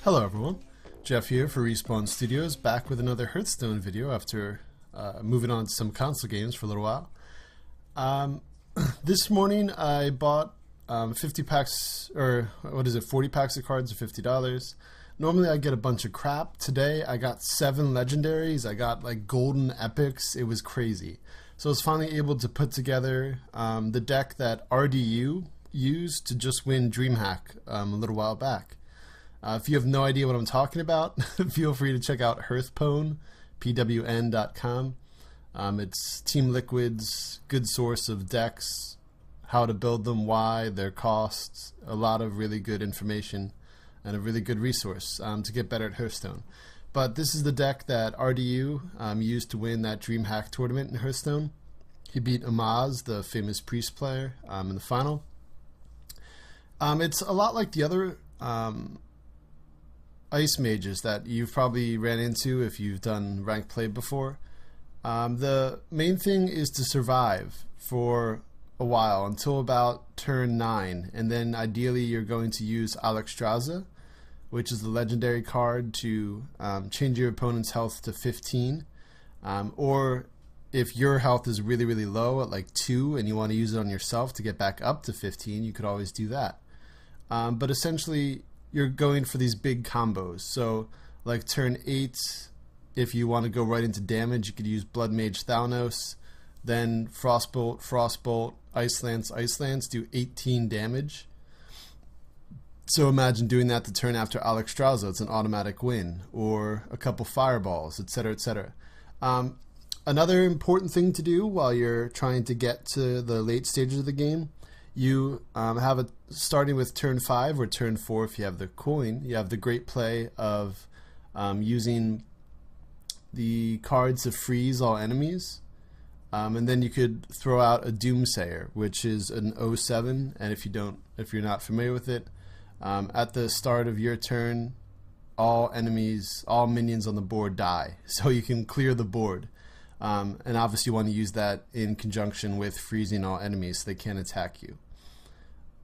Hello everyone, Jeff here for Respawn Studios, back with another Hearthstone video after moving on to some console games for a little while. This morning I bought 50 packs, or what is it, 40 packs of cards for $50. Normally I get a bunch of crap. Today I got 7 legendaries, I got like golden epics, it was crazy. So I was finally able to put together the deck that RDU used to just win Dreamhack a little while back. If you have no idea what I'm talking about, feel free to check out Hearthstone, pwn.com. It's Team Liquid's good source of decks, how to build them, why, their costs, a lot of really good information, and a really good resource to get better at Hearthstone. But this is the deck that RDU used to win that Dreamhack tournament in Hearthstone. He beat Amaz, the famous priest player, in the final. It's a lot like the other ice mages that you've probably ran into if you've done ranked play before. The main thing is to survive for a while until about turn 9, and then ideally you're going to use Alexstrasza, which is the legendary card to change your opponent's health to 15, or if your health is really low at like 2 and you want to use it on yourself to get back up to 15, you could always do that. But essentially you're going for these big combos. So like turn 8, if you want to go right into damage, you could use Blood Mage Thalnos, then Frostbolt, Ice Lance do 18 damage. So imagine doing that the turn after Alexstrasza, it's an automatic win, or a couple fireballs, etc., etc. Another important thing to do while you're trying to get to the late stages of the game, you have a, starting with turn 5 or turn 4 if you have the coin, you have the great play of using the cards to freeze all enemies, and then you could throw out a Doomsayer, which is an 07, and if you're not familiar with it, at the start of your turn, all minions on the board die, so you can clear the board. And obviously you want to use that in conjunction with freezing all enemies so they can't attack you.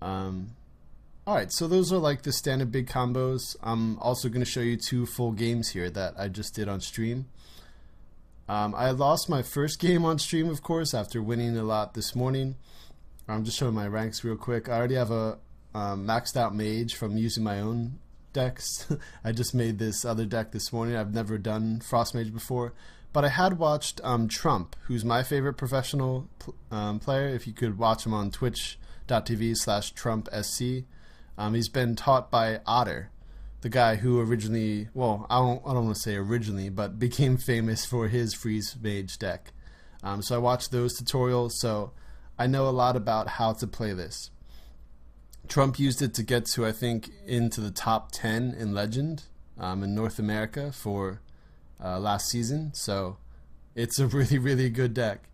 Alright, so those are like the standard big combos. I'm also going to show you 2 full games here that I just did on stream. I lost my first game on stream, of course, after winning a lot this morning. I'm just showing my ranks real quick. I already have a maxed out Mage from using my own decks. I just made this other deck this morning. I've never done Frost Mage before. But I had watched Trump, who's my favorite professional player. If you could watch him on twitch.tv/TrumpSC. He's been taught by Otter, the guy who originally, well, I don't want to say originally, but became famous for his Freeze Mage deck. So I watched those tutorials, so I know a lot about how to play this. Trump used it to get to, I think, into the top 10 in Legend in North America for last season, so it's a really good deck.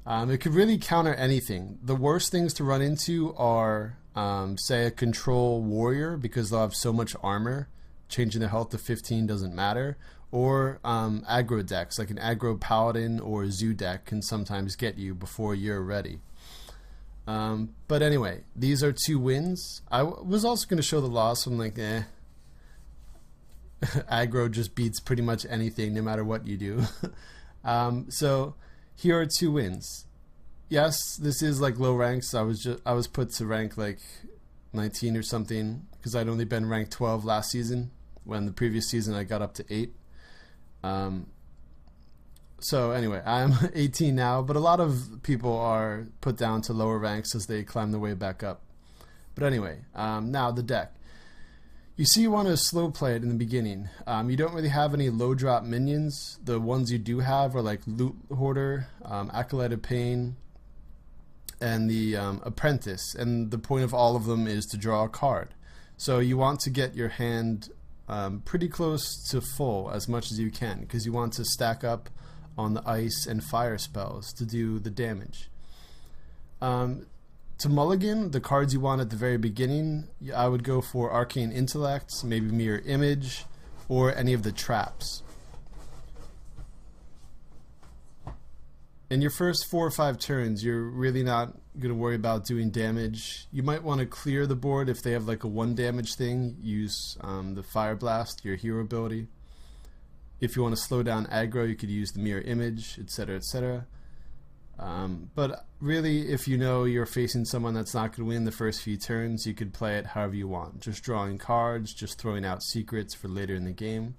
It could really counter anything. The worst things to run into are say a control warrior, because they'll have so much armor, changing their health to 15 doesn't matter, or aggro decks like an aggro paladin or zoo deck can sometimes get you before you're ready. But anyway, these are 2 wins. I was also going to show the loss. I'm like, aggro just beats pretty much anything no matter what you do. So here are 2 wins. Yes, this is like low ranks. I was put to rank like 19 or something because I'd only been ranked 12 last season, when the previous season I got up to 8. So anyway, I'm 18 now, but a lot of people are put down to lower ranks as they climb their way back up. But anyway, now the deck. You see, you want to slow play it in the beginning. You don't really have any low drop minions. The ones you do have are like Loot Hoarder, Acolyte of Pain, and the Apprentice. And the point of all of them is to draw a card. So you want to get your hand pretty close to full as much as you can, because you want to stack up on the ice and fire spells to do the damage. To mulligan, the cards you want at the very beginning, I would go for Arcane Intellect, maybe Mirror Image, or any of the traps. in your first 4 or 5 turns, you're really not going to worry about doing damage. You might want to clear the board if they have like a 1 damage thing. Use the Fire Blast, your hero ability. If you want to slow down aggro, you could use the Mirror Image, etc., etc. But really, if you know you're facing someone that's not going to win the first few turns, you could play it however you want. Just drawing cards, just throwing out secrets for later in the game.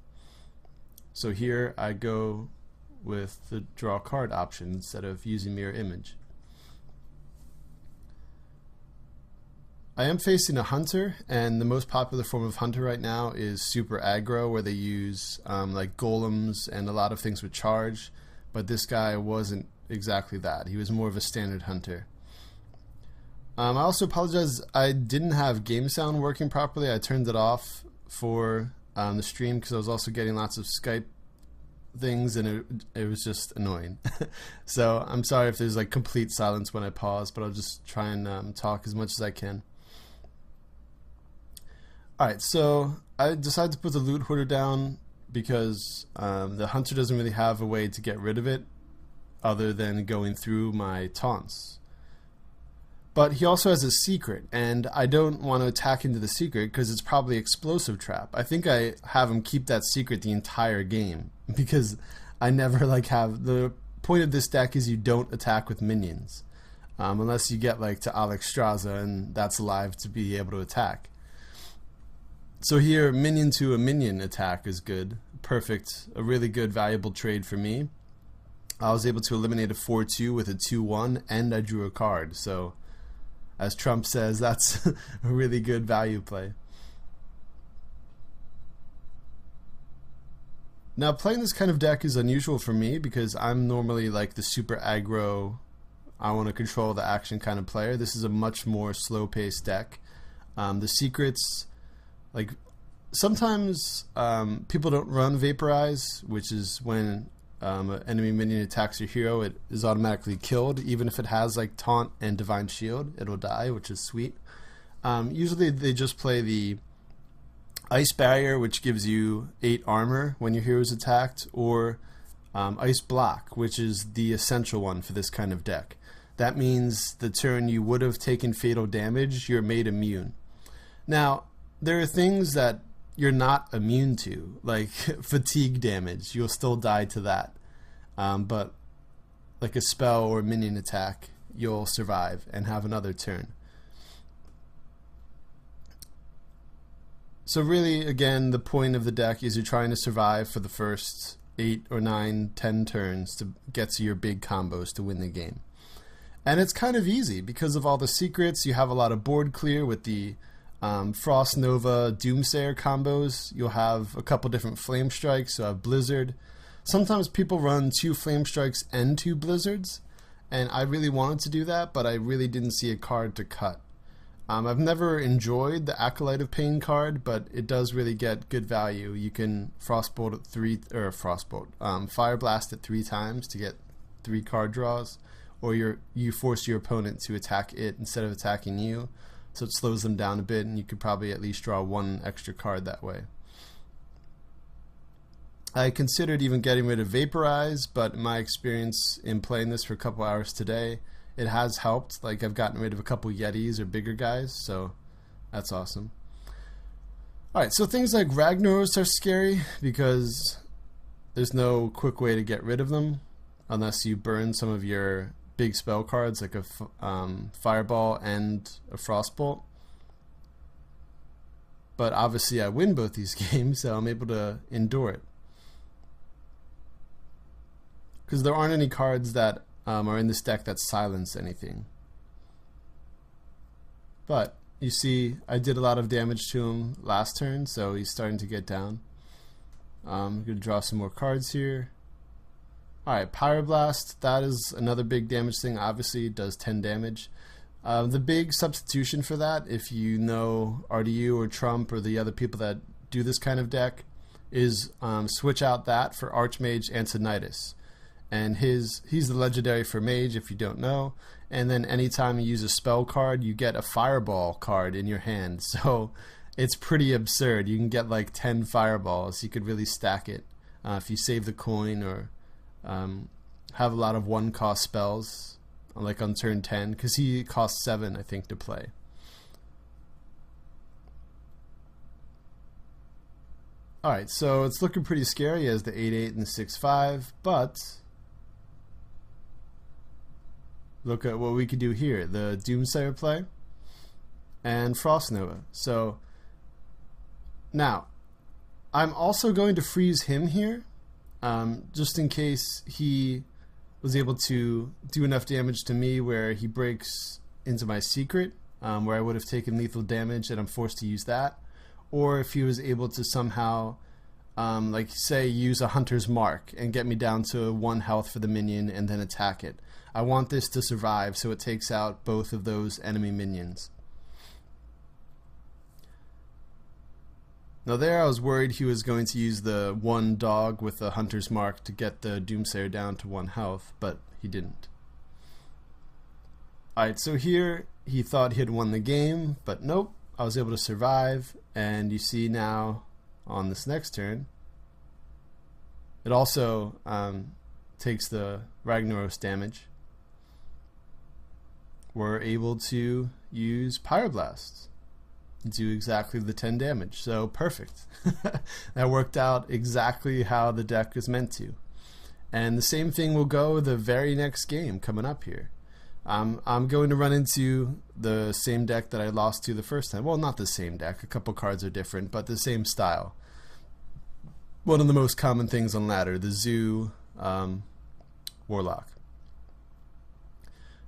So here I go with the draw card option instead of using Mirror Image. I am facing a Hunter, and the most popular form of Hunter right now is Super Aggro, where they use like golems and a lot of things with charge, but this guy wasn't exactly that. He was more of a standard Hunter. I also apologize, I didn't have game sound working properly. I turned it off for the stream because I was also getting lots of Skype things, and it was just annoying. So I'm sorry if there's like complete silence when I pause, but I'll just try and talk as much as I can. Alright, so I decided to put the Loot Hoarder down because the Hunter doesn't really have a way to get rid of it other than going through my taunts. But he also has a secret, and I don't want to attack into the secret because it's probably Explosive Trap. I think I have him keep that secret the entire game because I never like have... The point of this deck is you don't attack with minions unless you get like to Alexstrasza, and that's alive to be able to attack. So here, minion to a minion attack is good. Perfect. A really good, valuable trade for me. I was able to eliminate a 4-2 with a 2-1, and I drew a card. So, as Trump says, that's a really good value play. Now, playing this kind of deck is unusual for me because I'm normally like the super aggro, I want to control the action kind of player. This is a much more slow-paced deck. The secrets... Like, sometimes people don't run Vaporize, which is when an enemy minion attacks your hero, it is automatically killed. Even if it has like Taunt and Divine Shield, it'll die, which is sweet. Usually they just play the Ice Barrier, which gives you 8 armor when your hero is attacked, or Ice Block, which is the essential one for this kind of deck. That means the turn you would have taken fatal damage, you're made immune. Now, there are things that you're not immune to, like fatigue damage. You'll still die to that. But like a spell or minion attack, you'll survive and have another turn. So really, again, the point of the deck is you're trying to survive for the first 8 or 9, 10 turns to get to your big combos to win the game. And it's kind of easy because of all the secrets. You have a lot of board clear with the Frost Nova Doomsayer combos. You'll have a couple different Flame Strikes, so have Blizzard. Sometimes people run 2 Flame Strikes and 2 Blizzards, and I really wanted to do that, but I really didn't see a card to cut. I've never enjoyed the Acolyte of Pain card, but it does really get good value. You can Frostbolt at 3, or Frostbolt, Fire Blast it 3 times to get 3 card draws, or you force your opponent to attack it instead of attacking you. So it slows them down a bit, and you could probably at least draw 1 extra card that way. I considered even getting rid of Vaporize, but in my experience in playing this for a couple hours today, it has helped. Like, I've gotten rid of a couple Yetis or bigger guys, so that's awesome. Alright, so things like Ragnaros are scary because there's no quick way to get rid of them unless you burn some of your big spell cards like a Fireball and a Frostbolt. But obviously I win both these games, so I'm able to endure it. Because there aren't any cards that are in this deck that silence anything. But you see, I did a lot of damage to him last turn, so he's starting to get down. I'm going to draw some more cards here. Alright, Pyroblast, that is another big damage thing. Obviously, it does 10 damage. The big substitution for that, if you know RDU or Trump or the other people that do this kind of deck, is switch out that for Archmage Antonidas. And he's the legendary for Mage, if you don't know. And then anytime you use a spell card, you get a Fireball card in your hand. So it's pretty absurd. You can get like 10 Fireballs. You could really stack it if you save the coin or have a lot of 1-cost spells, like on turn 10, because he costs 7, I think, to play. Alright, so it's looking pretty scary as the 8-8 and the 6-5, but look at what we could do here. The Doomsayer play and Frost Nova. So now I'm also going to freeze him here, just in case he was able to do enough damage to me where he breaks into my secret, where I would have taken lethal damage and I'm forced to use that. Or if he was able to somehow, like say, use a Hunter's Mark and get me down to 1 health for the minion and then attack it. I want this to survive, so it takes out both of those enemy minions. Now there I was worried he was going to use the 1 dog with the Hunter's Mark to get the Doomsayer down to 1 health, but he didn't. Alright, so here he thought he had won the game, but nope. I was able to survive, and you see now on this next turn it also takes the Ragnaros damage. We're able to use Pyroblast, do exactly the 10 damage, so perfect. That worked out exactly how the deck is meant to. And the same thing will go the very next game coming up here. I'm going to run into the same deck that I lost to the first time. Well, not the same deck. A couple cards are different, but the same style. One of the most common things on ladder, the Zoo Warlock.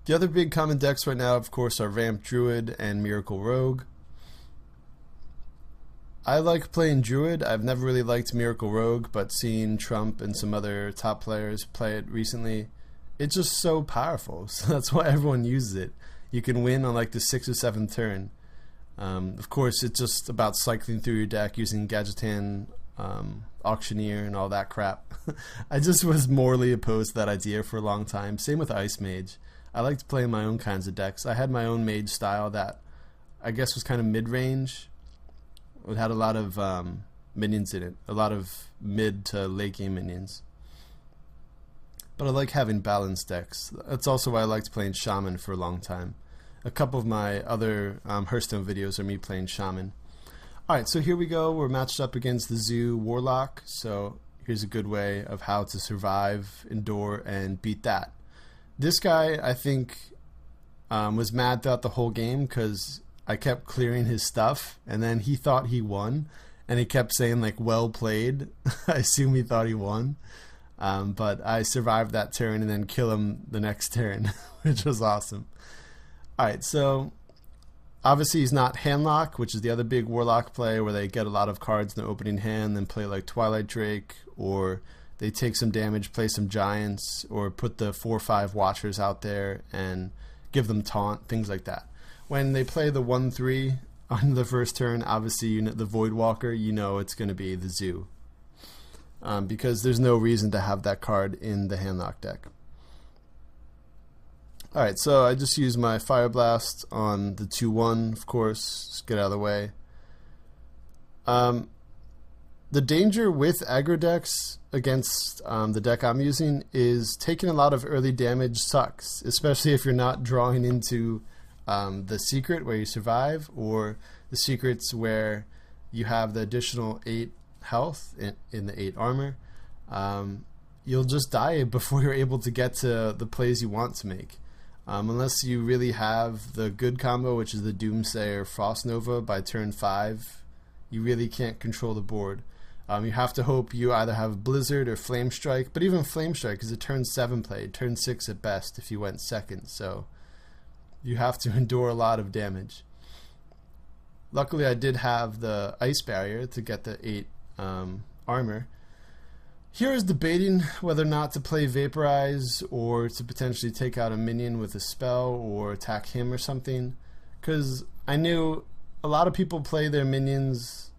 The other big common decks right now, of course, are Ramp Druid and Miracle Rogue. I like playing Druid. I've never really liked Miracle Rogue, but seeing Trump and some other top players play it recently, it's just so powerful, so that's why everyone uses it. You can win on like the 6th or 7th turn. Of course, it's just about cycling through your deck using Gadgetan, Auctioneer, and all that crap. I just was morally opposed to that idea for a long time. Same with Ice Mage. I liked playing my own kinds of decks. I had my own Mage style that I guess was kind of mid-range. It had a lot of minions in it, a lot of mid to late game minions. But I like having balanced decks. That's also why I liked playing Shaman for a long time. A couple of my other Hearthstone videos are me playing Shaman. Alright, so here we go. We're matched up against the Zoo Warlock. So here's a good way of how to survive, endure, and beat that. This guy, I think, was mad throughout the whole game because I kept clearing his stuff, and then he thought he won, and he kept saying, like, well played. I assume he thought he won. But I survived that turn and then kill him the next turn, which was awesome. Alright, so obviously he's not Handlock, which is the other big Warlock play where they get a lot of cards in the opening hand, then play like Twilight Drake, or they take some damage, play some Giants, or put the 4-5 Watchers out there and give them taunt, things like that. When they play the 1-3 on the first turn, obviously you know, the Voidwalker, you know it's going to be the Zoo. Because there's no reason to have that card in the Handlock deck. Alright, so I just used my Fire Blast on the 2-1, of course, just get out of the way. The danger with aggro decks against the deck I'm using is taking a lot of early damage sucks, especially if you're not drawing into the secret where you survive, or the secrets where you have the additional 8 health in the 8 armor. You'll just die before you're able to get to the plays you want to make. Unless you really have the good combo, which is the Doomsayer Frost Nova by turn 5, you really can't control the board. You have to hope you either have Blizzard or Flame Strike, but even Flame Strike is a turn 7 play, turn 6 at best if you went second, so you have to endure a lot of damage. Luckily I did have the Ice Barrier to get the 8 armor. Here is debating whether or not to play Vaporize or to potentially take out a minion with a spell or attack him or something, because I knew a lot of people play their minions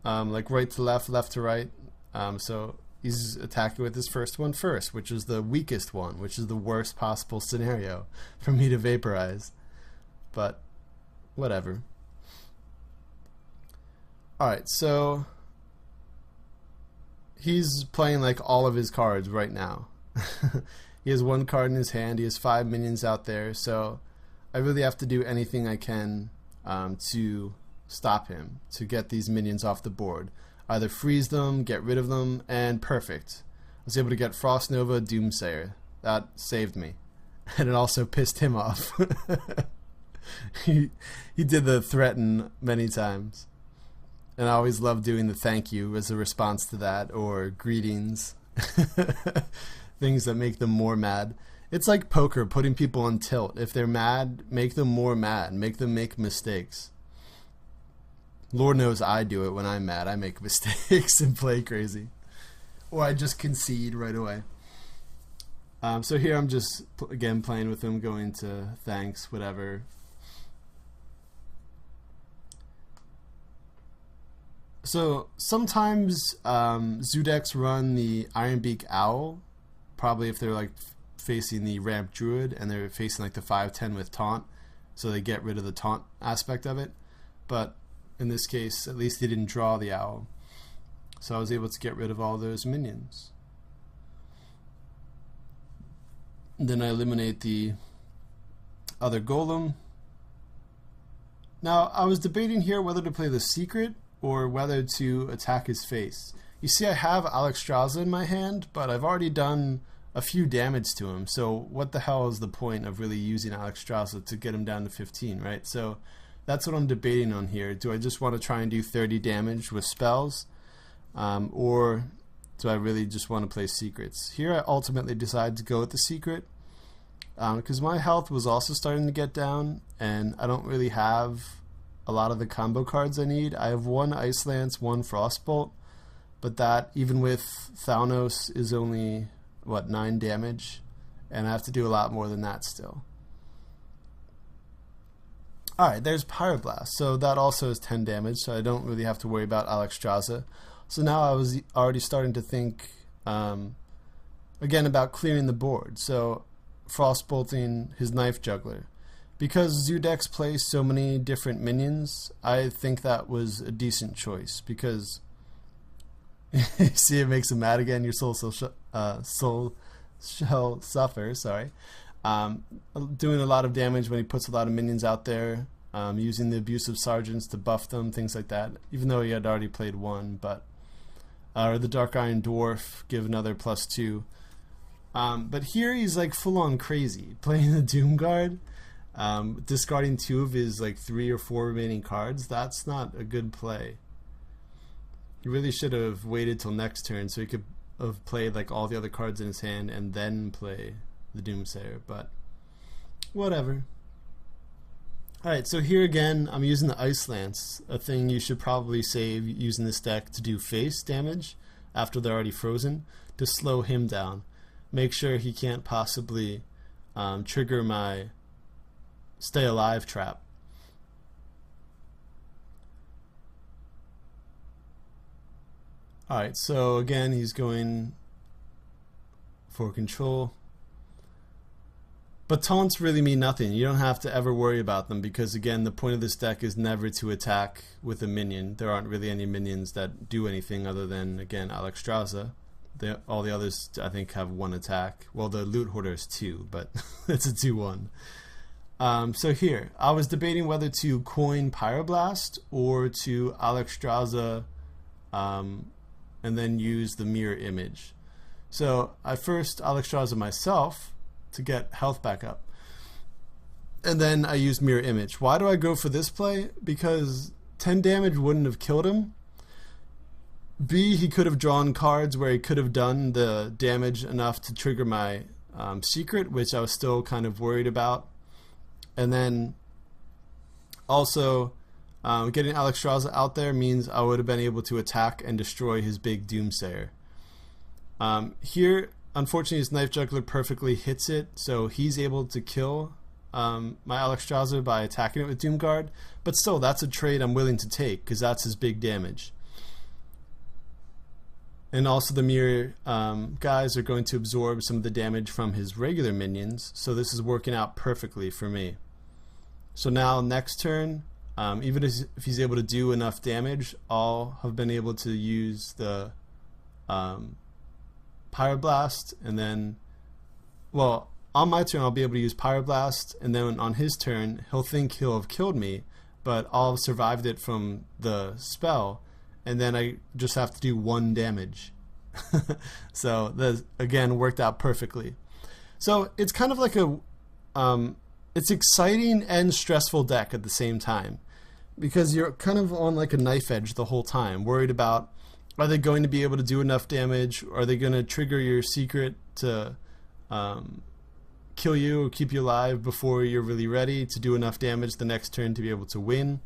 like right to left, left to right, so he's attacking with his first one first, which is the weakest one, which is the worst possible scenario for me to Vaporize, but whatever. Alright, so he's playing like all of his cards right now. He has one card in his hand. He has 5 minions out there. So I really have to do anything I can to stop him, to get these minions off the board. Either freeze them, get rid of them, and perfect. I was able to get Frost Nova, Doomsayer. That saved me. And it also pissed him off. He did the threaten many times. And I always love doing the thank you as a response to that, or greetings. Things that make them more mad. It's like poker, putting people on tilt. If they're mad, make them more mad. Make them make mistakes. Lord knows I do it when I'm mad. I make mistakes and play crazy. Or I just concede right away. So here I'm just, again, playing with him, going to thanks, whatever. So sometimes zoo decks run the Ironbeak Owl, probably if they're like facing the Ramp Druid and they're facing like the 5/10 with taunt, so they get rid of the taunt aspect of it. But in this case, at least he didn't draw the owl, so I was able to get rid of all those minions. And then I eliminate the other golem. Now I was debating here whether to play the secret or whether to attack his face. You see, I have Alexstrasza in my hand, but I've already done a few damage to him, so what the hell is the point of really using Alexstrasza to get him down to 15, right? So that's what I'm debating on here. Do I just want to try and do 30 damage with spells, or do I really just want to play secrets? Here I ultimately decided to go with the secret, because my health was also starting to get down, and I don't really have a lot of the combo cards I need. I have 1 Ice Lance, 1 Frostbolt, but that, even with Thalnos, is only, what, 9 damage, and I have to do a lot more than that still. Alright, there's Pyroblast, so that also is 10 damage, so I don't really have to worry about Alexstrasza. So now I was already starting to think, again, about clearing the board. So Frostbolting his Knife Juggler. Because zoo decks play so many different minions, I think that was a decent choice, because see, it makes him mad again. Your soul shall suffer. Sorry. Doing a lot of damage when he puts a lot of minions out there, using the Abusive Sergeants to buff them, things like that, even though he had already played 1, but or the Dark Iron Dwarf, give another +2. But here he's like full on crazy, playing the Doom Guard, discarding 2 of his like 3 or 4 remaining cards. That's not a good play. He really should have waited till next turn so he could have played like all the other cards in his hand and then play the Doomsayer, but whatever. Alright, so here again I'm using the Ice Lance, a thing you should probably save using this deck to do face damage after they're already frozen, to slow him down. Make sure he can't possibly trigger my Stay Alive trap. Alright, so again he's going for control. But taunts really mean nothing. You don't have to ever worry about them, because again, the point of this deck is never to attack with a minion. There aren't really any minions that do anything other than, again, Alexstrasza. All the others, I think, have 1 attack. Well, the Loot Hoarder is 2, but it's a 2/1. So here, I was debating whether to coin Pyroblast or to Alexstrasza, and then use the Mirror Image. So I first Alexstrasza myself to get health back up, and then I used Mirror Image. Why do I go for this play? Because 10 damage wouldn't have killed him. B, he could have drawn cards where he could have done the damage enough to trigger my secret, which I was still kind of worried about. And then also getting Alexstrasza out there means I would have been able to attack and destroy his big Doomsayer. Here, unfortunately, his Knife Juggler perfectly hits it, so he's able to kill my Alexstrasza by attacking it with Doomguard. But still, that's a trade I'm willing to take, because that's his big damage. And also the Mirror guys are going to absorb some of the damage from his regular minions, so this is working out perfectly for me. So now next turn, even if he's able to do enough damage, I'll have been able to use the Pyroblast and then well, on my turn I'll be able to use Pyroblast, and then on his turn he'll think he'll have killed me, but I'll have survived it from the spell, and then I just have to do 1 damage. So that again worked out perfectly. So it's kind of like a it's exciting and stressful deck at the same time, because you're kind of on like a knife edge the whole time, worried about, are they going to be able to do enough damage? Are they going to trigger your secret to kill you or keep you alive before you're really ready to do enough damage the next turn to be able to win?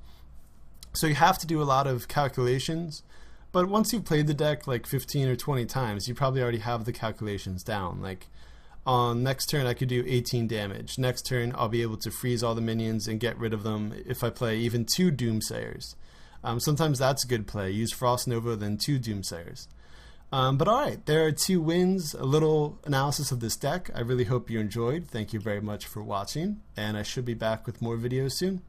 So you have to do a lot of calculations, but once you've played the deck like 15 or 20 times, you probably already have the calculations down. Like, on next turn I could do 18 damage. Next turn I'll be able to freeze all the minions and get rid of them if I play even 2 Doomsayers. Sometimes that's a good play. Use Frost Nova, then 2 Doomsayers. But alright, there are 2 wins, a little analysis of this deck. I really hope you enjoyed. Thank you very much for watching, and I should be back with more videos soon.